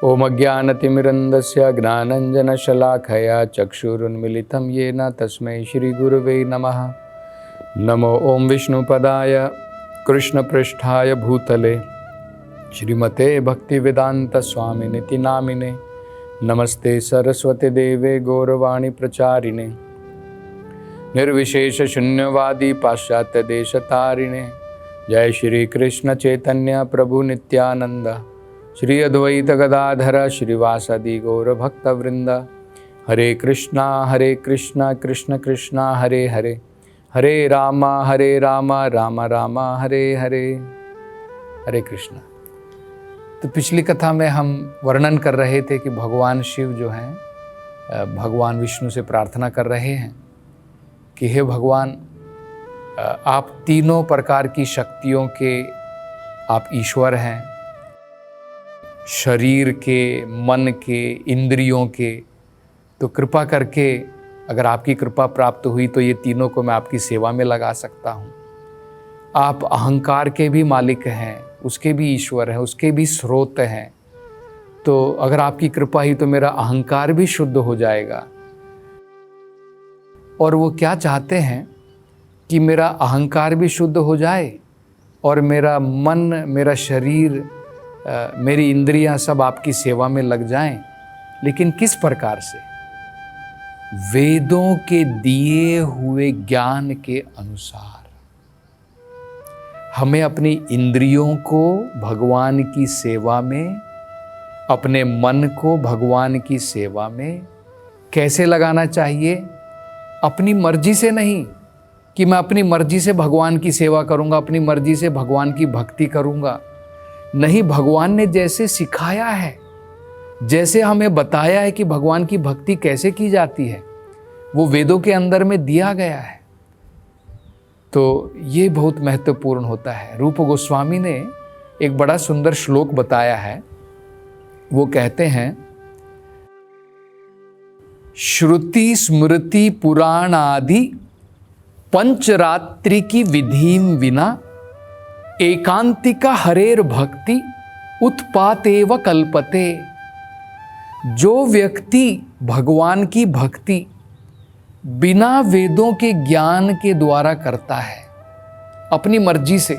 ओम अज्ञानतिमिरन्धस्य ज्ञानञ्जनशलाखया चक्षुरुन्मिलितं येन तस्मै श्रीगुरवे नमः। नमो ओम विष्णुपदाय कृष्णपृष्ठाय भूतले श्रीमते भक्तिवेदांत स्वामिनिति नामिने। नमस्ते सरस्वती देवे गौरवाणी प्रचारिणे निर्विशेष शून्यवादी पाश्चात्य देश तारिणे। जय श्री कृष्ण चैतन्य प्रभु नित्यानंद श्री अद्वैत गदाधर श्रीवासादि गौर भक्त वृंद। हरे कृष्णा कृष्ण कृष्णा हरे हरे, हरे राम राम राम हरे हरे। हरे कृष्ण। तो पिछली कथा में हम वर्णन कर रहे थे कि भगवान शिव जो हैं भगवान विष्णु से प्रार्थना कर रहे हैं कि हे भगवान, आप तीनों प्रकार की शक्तियों के आप ईश्वर हैं, शरीर के, मन के, इंद्रियों के। तो कृपा करके अगर आपकी कृपा प्राप्त हुई तो ये तीनों को मैं आपकी सेवा में लगा सकता हूँ। आप अहंकार के भी मालिक हैं, उसके भी ईश्वर हैं, उसके भी स्रोत हैं। तो अगर आपकी कृपा हुई तो मेरा अहंकार भी शुद्ध हो जाएगा। और वो क्या चाहते हैं कि मेरा अहंकार भी शुद्ध हो जाए और मेरा मन, मेरा शरीर, मेरी इंद्रियां सब आपकी सेवा में लग जाएं। लेकिन किस प्रकार से? वेदों के दिए हुए ज्ञान के अनुसार। हमें अपनी इंद्रियों को भगवान की सेवा में, अपने मन को भगवान की सेवा में कैसे लगाना चाहिए? अपनी मर्जी से नहीं कि मैं अपनी मर्जी से भगवान की सेवा करूंगा, अपनी मर्जी से भगवान की भक्ति करूंगा। नहीं, भगवान ने जैसे सिखाया है, जैसे हमें बताया है कि भगवान की भक्ति कैसे की जाती है, वो वेदों के अंदर में दिया गया है। तो ये बहुत महत्वपूर्ण होता है। रूप गोस्वामी ने एक बड़ा सुंदर श्लोक बताया है। वो कहते हैं, श्रुति स्मृति पुराण आदि पंचरात्रि की विधिम विना एकांतिका हरेर भक्ति उत्पातेव कल्पते। जो व्यक्ति भगवान की भक्ति बिना वेदों के ज्ञान के द्वारा करता है, अपनी मर्जी से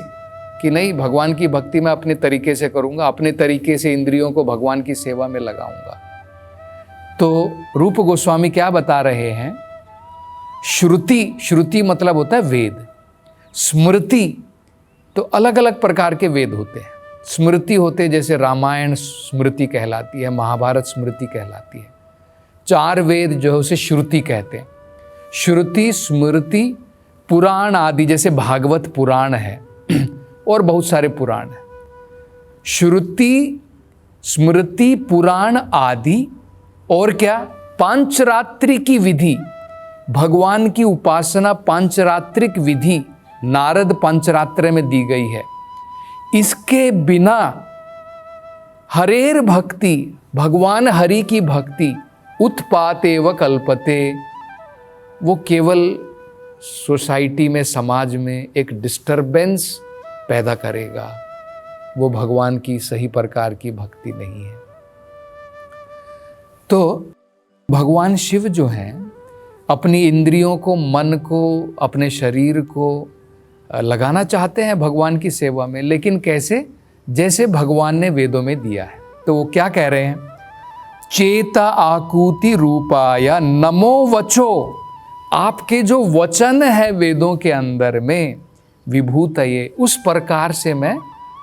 कि नहीं भगवान की भक्ति मैं अपने तरीके से करूंगा, अपने तरीके से इंद्रियों को भगवान की सेवा में लगाऊंगा। तो रूप गोस्वामी क्या बता रहे हैं? श्रुति मतलब होता है वेद। स्मृति तो अलग अलग प्रकार के वेद होते हैं। स्मृति होते जैसे रामायण स्मृति कहलाती है, महाभारत स्मृति कहलाती है। 4 वेद जो है उसे श्रुति कहते हैं। श्रुति, स्मृति, पुराण आदि जैसे भागवत पुराण है और बहुत सारे पुराण हैं। श्रुति, स्मृति, पुराण आदि और क्या? पांचरात्रि की विधि, भगवान की उपासना पांचरात्रिक विधि नारद पंचरात्र में दी गई है। इसके बिना हरेर भक्ति, भगवान हरि की भक्ति उत्पाते व कल्पते, वो केवल सोसाइटी में, समाज में एक डिस्टरबेंस पैदा करेगा। वो भगवान की सही प्रकार की भक्ति नहीं है। तो भगवान शिव जो हैं अपनी इंद्रियों को, मन को, अपने शरीर को लगाना चाहते हैं भगवान की सेवा में। लेकिन कैसे? जैसे भगवान ने वेदों में दिया है। तो वो क्या कह रहे हैं? चेता आकुति रूपाया नमो वचो। आपके जो वचन है वेदों के अंदर में, विभूतये, उस प्रकार से मैं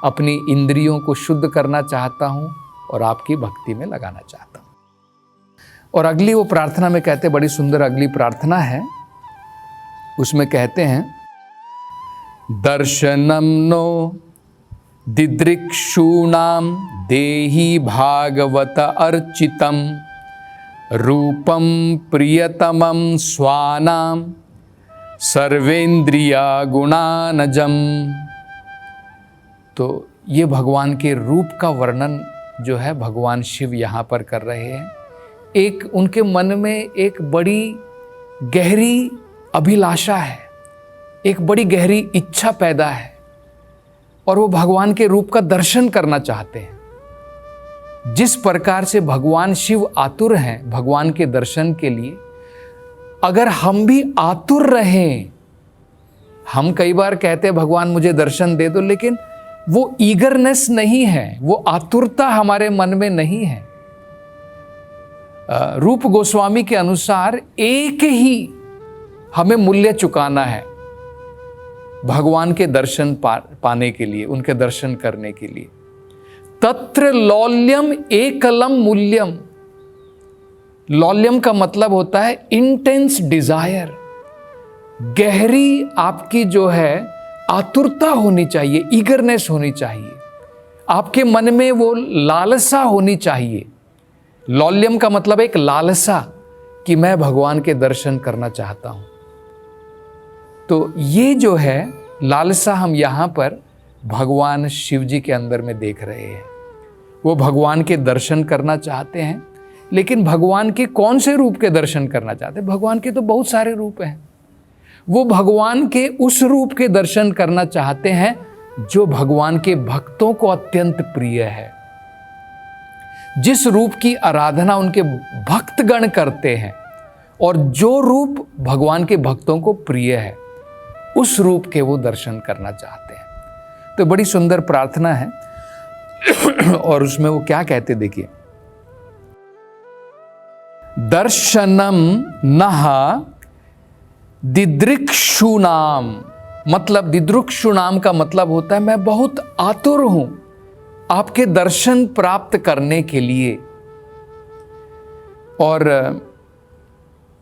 अपनी इंद्रियों को शुद्ध करना चाहता हूं और आपकी भक्ति में लगाना चाहता हूं। और अगली वो प्रार्थना में कहते, बड़ी सुंदर अगली प्रार्थना है, उसमें कहते हैं, दर्शनम नो दिदृक्षूणाम देहि भागवत अर्चितम रूपम प्रियतमं स्वानाम सर्वेंद्रिया गुणानजम। तो ये भगवान के रूप का वर्णन जो है भगवान शिव यहाँ पर कर रहे हैं। एक उनके मन में एक बड़ी गहरी अभिलाषा है, एक बड़ी गहरी इच्छा पैदा है और वो भगवान के रूप का दर्शन करना चाहते हैं। जिस प्रकार से भगवान शिव आतुर हैं भगवान के दर्शन के लिए, अगर हम भी आतुर रहें, हम कई बार कहते हैं भगवान मुझे दर्शन दे दो, लेकिन वो ईगरनेस नहीं है, वो आतुरता हमारे मन में नहीं है। रूप गोस्वामी के अनुसार एक ही हमें मूल्य चुकाना है भगवान के दर्शन पाने के लिए, उनके दर्शन करने के लिए। तत्र लौल्यम एकलम मूल्यम। लौल्यम का मतलब होता है इंटेंस डिजायर, गहरी आपकी जो है आतुरता होनी चाहिए, ईगरनेस होनी चाहिए, आपके मन में वो लालसा होनी चाहिए। लौल्यम का मतलब एक लालसा कि मैं भगवान के दर्शन करना चाहता हूं। तो ये जो है लालसा हम यहां पर भगवान शिव जी के अंदर में देख रहे हैं। वो भगवान के दर्शन करना चाहते हैं, लेकिन भगवान के कौन से रूप के दर्शन करना चाहते हैं? भगवान के तो बहुत सारे रूप हैं। वो भगवान के उस रूप के दर्शन करना चाहते हैं जो भगवान के भक्तों को अत्यंत प्रिय है, जिस रूप की आराधना उनके भक्तगण करते हैं, और जो रूप भगवान के भक्तों को प्रिय है उस रूप के वो दर्शन करना चाहते हैं। तो बड़ी सुंदर प्रार्थना है और उसमें वो क्या कहते देखिए, दर्शनम नह दिदृक्षुनाम। मतलब दिदृक्षुनाम का मतलब होता है मैं बहुत आतुर हूं आपके दर्शन प्राप्त करने के लिए। और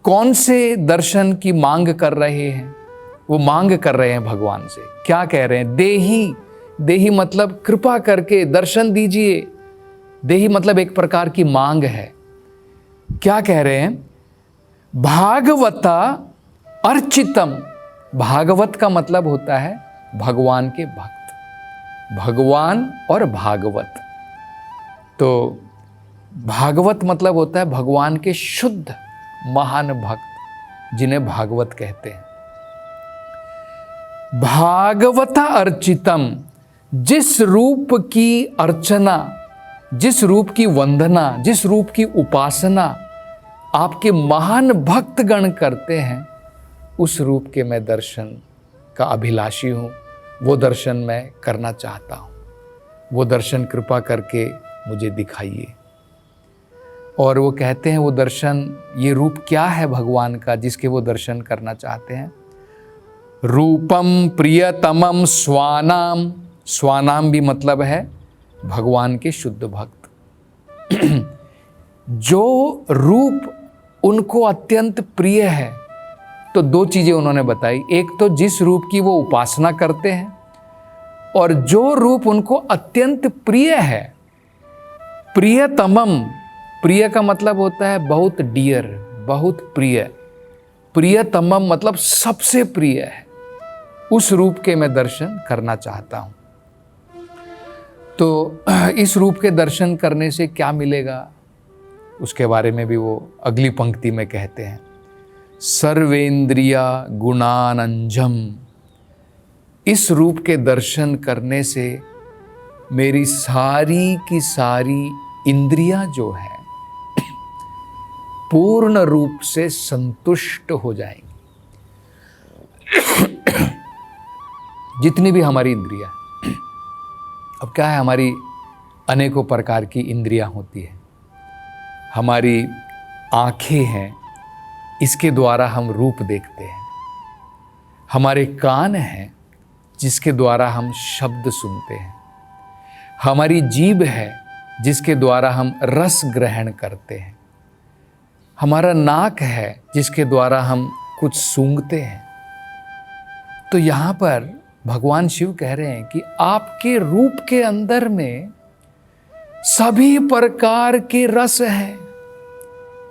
कौन से दर्शन की मांग कर रहे हैं? वो मांग कर रहे हैं भगवान से, क्या कह रहे हैं? देही। देही मतलब कृपा करके दर्शन दीजिए। देही मतलब एक प्रकार की मांग है। क्या कह रहे हैं? भागवता अर्चितम। भागवत का मतलब होता है भगवान के भक्त, भगवान और भागवत। तो भागवत मतलब होता है भगवान के शुद्ध महान भक्त, जिन्हें भागवत कहते हैं। भागवता अर्चितम, जिस रूप की अर्चना, जिस रूप की वंदना, जिस रूप की उपासना आपके महान भक्तगण करते हैं, उस रूप के मैं दर्शन का अभिलाषी हूँ। वो दर्शन मैं करना चाहता हूँ। वो दर्शन कृपा करके मुझे दिखाइए। और वो कहते हैं वो दर्शन, ये रूप क्या है भगवान का जिसके वो दर्शन करना चाहते हैं? रूपम प्रियतमम स्वानाम। स्वानाम भी मतलब है भगवान के शुद्ध भक्त। जो रूप उनको अत्यंत प्रिय है, तो दो चीजें उन्होंने बताई। एक तो जिस रूप की वो उपासना करते हैं, और जो रूप उनको अत्यंत प्रिय है। प्रियतमम, प्रिय का मतलब होता है बहुत डियर, बहुत प्रिय। प्रियतमम मतलब सबसे प्रिय है। उस रूप के मैं दर्शन करना चाहता हूं। तो इस रूप के दर्शन करने से क्या मिलेगा, उसके बारे में भी वो अगली पंक्ति में कहते हैं। सर्वेंद्रिया गुणानंजम। इस रूप के दर्शन करने से मेरी सारी की सारी इंद्रियां जो है पूर्ण रूप से संतुष्ट हो जाएंगी। जितनी भी हमारी इंद्रियां, अब क्या है, हमारी अनेकों प्रकार की इंद्रियां होती है। हमारी आंखें हैं, इसके द्वारा हम रूप देखते हैं। हमारे कान हैं, जिसके द्वारा हम शब्द सुनते हैं। हमारी जीभ है, जिसके द्वारा हम रस ग्रहण करते हैं। हमारा नाक है, जिसके द्वारा हम कुछ सूंघते हैं। तो यहाँ पर भगवान शिव कह रहे हैं कि आपके रूप के अंदर में सभी प्रकार के रस हैं।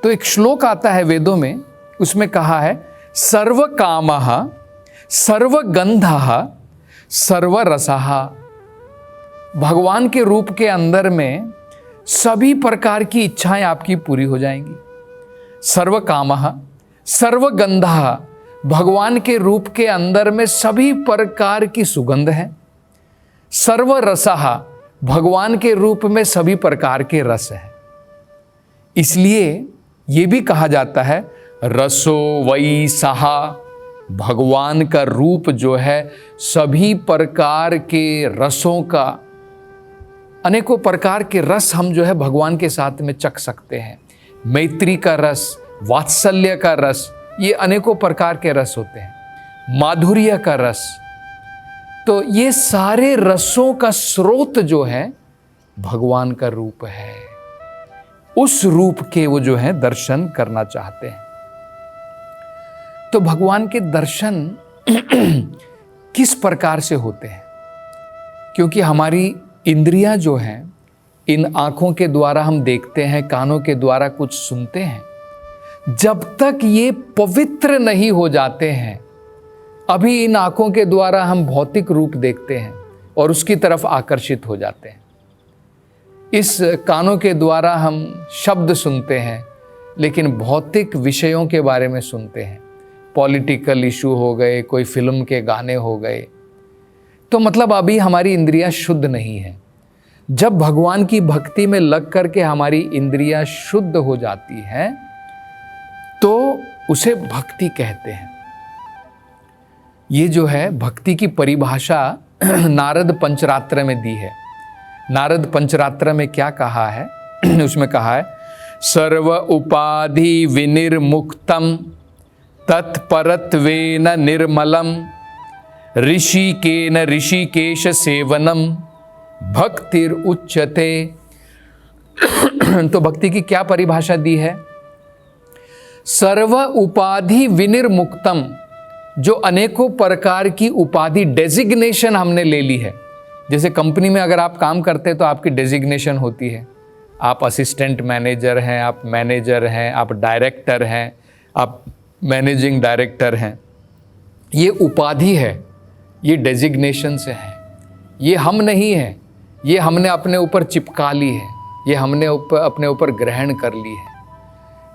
तो एक श्लोक आता है वेदों में, उसमें कहा है सर्व कामः सर्व गंधः सर्व रसः। भगवान के रूप के अंदर में सभी प्रकार की इच्छाएं आपकी पूरी हो जाएंगी। सर्व कामः सर्व गंधः, भगवान के रूप के अंदर में सभी प्रकार की सुगंध है। सर्व रसः, भगवान के रूप में सभी प्रकार के रस हैं। इसलिए ये भी कहा जाता है रसो वही सहा, भगवान का रूप जो है सभी प्रकार के रसों का, अनेकों प्रकार के रस हम जो है भगवान के साथ में चख सकते हैं। मैत्री का रस, वात्सल्य का रस, ये अनेकों प्रकार के रस होते हैं। माधुर्य का रस, तो ये सारे रसों का स्रोत जो है भगवान का रूप है। उस रूप के वो जो है दर्शन करना चाहते हैं। तो भगवान के दर्शन किस प्रकार से होते हैं? क्योंकि हमारी इंद्रियां जो हैं, इन आँखों के द्वारा हम देखते हैं, कानों के द्वारा कुछ सुनते हैं। जब तक ये पवित्र नहीं हो जाते हैं, अभी इन आँखों के द्वारा हम भौतिक रूप देखते हैं और उसकी तरफ आकर्षित हो जाते हैं। इस कानों के द्वारा हम शब्द सुनते हैं, लेकिन भौतिक विषयों के बारे में सुनते हैं। पॉलिटिकल इशू हो गए, कोई फिल्म के गाने हो गए, तो मतलब अभी हमारी इंद्रियां शुद्ध नहीं है। जब भगवान की भक्ति में लग करके हमारी इंद्रियां शुद्ध हो जाती हैं, तो उसे भक्ति कहते हैं। ये जो है भक्ति की परिभाषा नारद पंचरात्र में दी है। नारद पंचरात्र में क्या कहा है? उसमें कहा है सर्व उपाधि विनिर्मुक्तम तत्परत्वेन निर्मलम ऋषिकेन ऋषिकेश सेवनम भक्तिर उच्यते। तो भक्ति की क्या परिभाषा दी है? सर्व उपाधि विनिर्मुक्तम, जो अनेकों प्रकार की उपाधि, डेजिग्नेशन हमने ले ली है। जैसे कंपनी में अगर आप काम करते हैं तो आपकी डेजिग्नेशन होती है। आप असिस्टेंट मैनेजर हैं, आप मैनेजर हैं, आप डायरेक्टर हैं, आप मैनेजिंग डायरेक्टर हैं। ये उपाधि है, ये डेजिग्नेशन से है। ये हम नहीं है, ये हमने अपने ऊपर चिपका ली है, ये हमने अपने ऊपर ग्रहण कर ली है।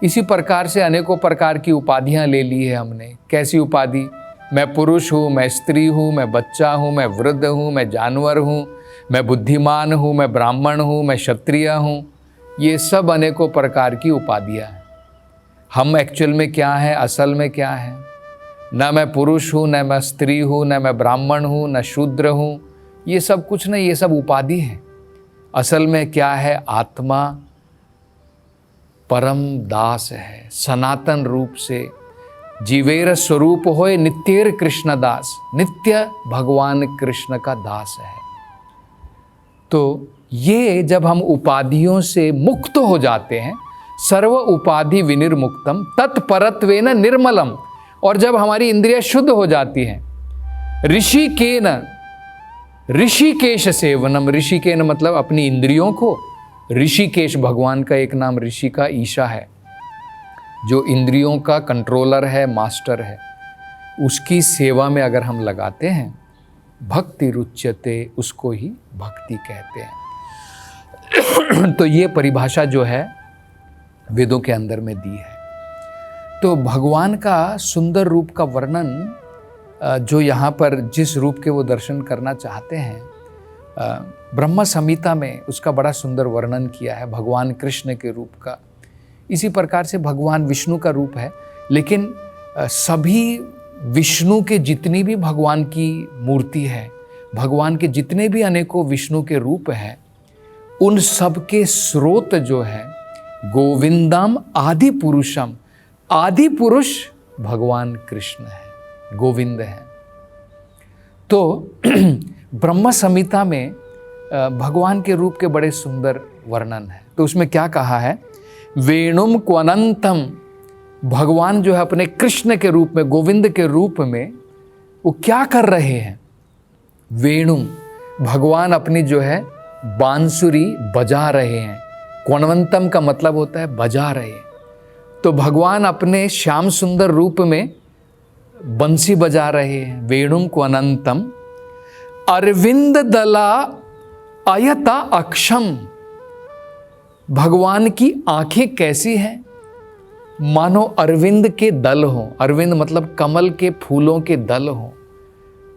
इसी प्रकार से अनेकों प्रकार की उपाधियां ले ली है हमने। कैसी उपाधि? मैं पुरुष हूँ, मैं स्त्री हूँ, मैं बच्चा हूँ, मैं वृद्ध हूँ, मैं जानवर हूँ, मैं बुद्धिमान हूँ, मैं ब्राह्मण हूँ, मैं क्षत्रिय हूँ। ये सब अनेकों प्रकार की उपाधियाँ हैं। हम एक्चुअल में क्या है, असल में क्या है? न मैं पुरुष हूँ, न मैं स्त्री हूँ, न मैं ब्राह्मण हूँ, न शूद्र हूँ। ये सब कुछ नहीं, ये सब उपाधि है। असल में क्या है? आत्मा परम दास है, सनातन रूप से जीवेर स्वरूप होए नित्येर कृष्ण दास, नित्य भगवान कृष्ण का दास है। तो ये जब हम उपाधियों से मुक्त हो जाते हैं, सर्व उपाधि विनिर्मुक्तम तत्परत्वेन निर्मलम, और जब हमारी इंद्रियां शुद्ध हो जाती हैं, ऋषिकेन ऋषिकेश सेवनम, ऋषिकेन मतलब अपनी इंद्रियों को, ऋषिकेश भगवान का एक नाम ऋषि का ईशा है, जो इंद्रियों का कंट्रोलर है, मास्टर है। उसकी सेवा में अगर हम लगाते हैं, भक्ति रुच्यते, उसको ही भक्ति कहते हैं। तो ये परिभाषा जो है वेदों के अंदर में दी है। तो भगवान का सुंदर रूप का वर्णन जो यहाँ पर जिस रूप के वो दर्शन करना चाहते हैं, ब्रह्म संहिता में उसका बड़ा सुंदर वर्णन किया है भगवान कृष्ण के रूप का। इसी प्रकार से भगवान विष्णु का रूप है, लेकिन सभी विष्णु के जितनी भी भगवान की मूर्ति है, भगवान के जितने भी अनेकों विष्णु के रूप हैं, उन सब के स्रोत जो है गोविंदम आदि पुरुषम, आदि पुरुष भगवान कृष्ण है, गोविंद है। तो ब्रह्म संहिता में भगवान के रूप के बड़े सुंदर वर्णन है। तो उसमें क्या कहा है? वेणुम क्वनंतम, भगवान जो है अपने कृष्ण के रूप में, गोविंद के रूप में वो क्या कर रहे हैं? वेणुम, भगवान अपनी जो है बांसुरी बजा रहे हैं। क्वनवंतम का मतलब होता है बजा रहे। तो भगवान अपने श्याम सुंदर रूप में बंसी बजा रहे हैं। वेणुम क्वनंतम अरविंद दला अयता अक्षम, भगवान की आंखें कैसी हैं? मानो अरविंद के दल हों। अरविंद मतलब कमल के फूलों के दल हों,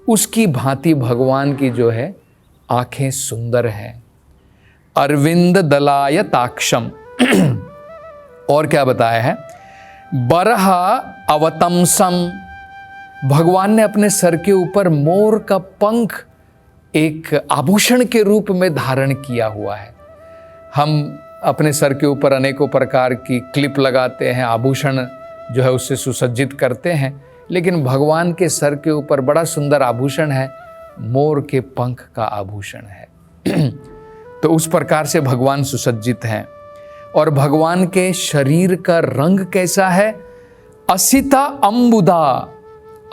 उसकी भांति भगवान की जो है आंखें सुंदर हैं। अरविंद दलाय ताक्षम। और क्या बताया है, बरह अवतंसम, भगवान ने अपने सर के ऊपर मोर का पंख एक आभूषण के रूप में धारण किया हुआ है। हम अपने सर के ऊपर अनेकों प्रकार की क्लिप लगाते हैं, आभूषण जो है उससे सुसज्जित करते हैं, लेकिन भगवान के सर के ऊपर बड़ा सुंदर आभूषण है, मोर के पंख का आभूषण है। तो उस प्रकार से भगवान सुसज्जित हैं। और भगवान के शरीर का रंग कैसा है, असिता अंबुदा।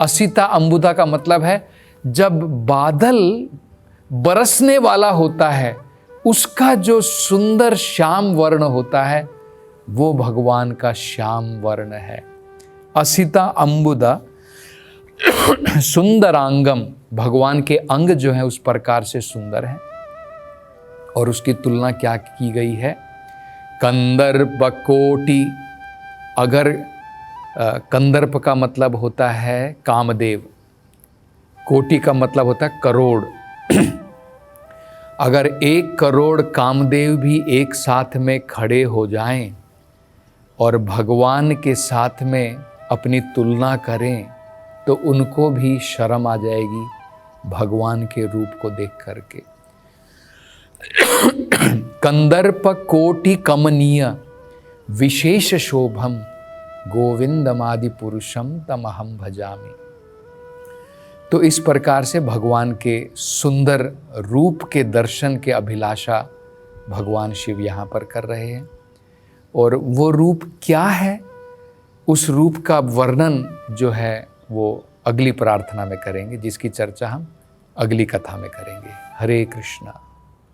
असिता अंबुदा का मतलब है जब बादल बरसने वाला होता है उसका जो सुंदर श्याम वर्ण होता है वो भगवान का श्याम वर्ण है। असिता अंबुदा सुंदरांगम, भगवान के अंग जो है उस प्रकार से सुंदर है। और उसकी तुलना क्या की गई है, कंदर्प कोटि। अगर कंदर्प का मतलब होता है कामदेव, कोटि का मतलब होता है करोड़। अगर 1 करोड़ कामदेव भी एक साथ में खड़े हो जाएं और भगवान के साथ में अपनी तुलना करें तो उनको भी शर्म आ जाएगी भगवान के रूप को देख करके। कंदर्प कोटि कमनीय विशेष शोभम गोविंदमादि पुरुषम तमहम भजामि। तो इस प्रकार से भगवान के सुंदर रूप के दर्शन के अभिलाषा भगवान शिव यहाँ पर कर रहे हैं। और वो रूप क्या है, उस रूप का वर्णन जो है वो अगली प्रार्थना में करेंगे, जिसकी चर्चा हम अगली कथा में करेंगे। हरे कृष्णा।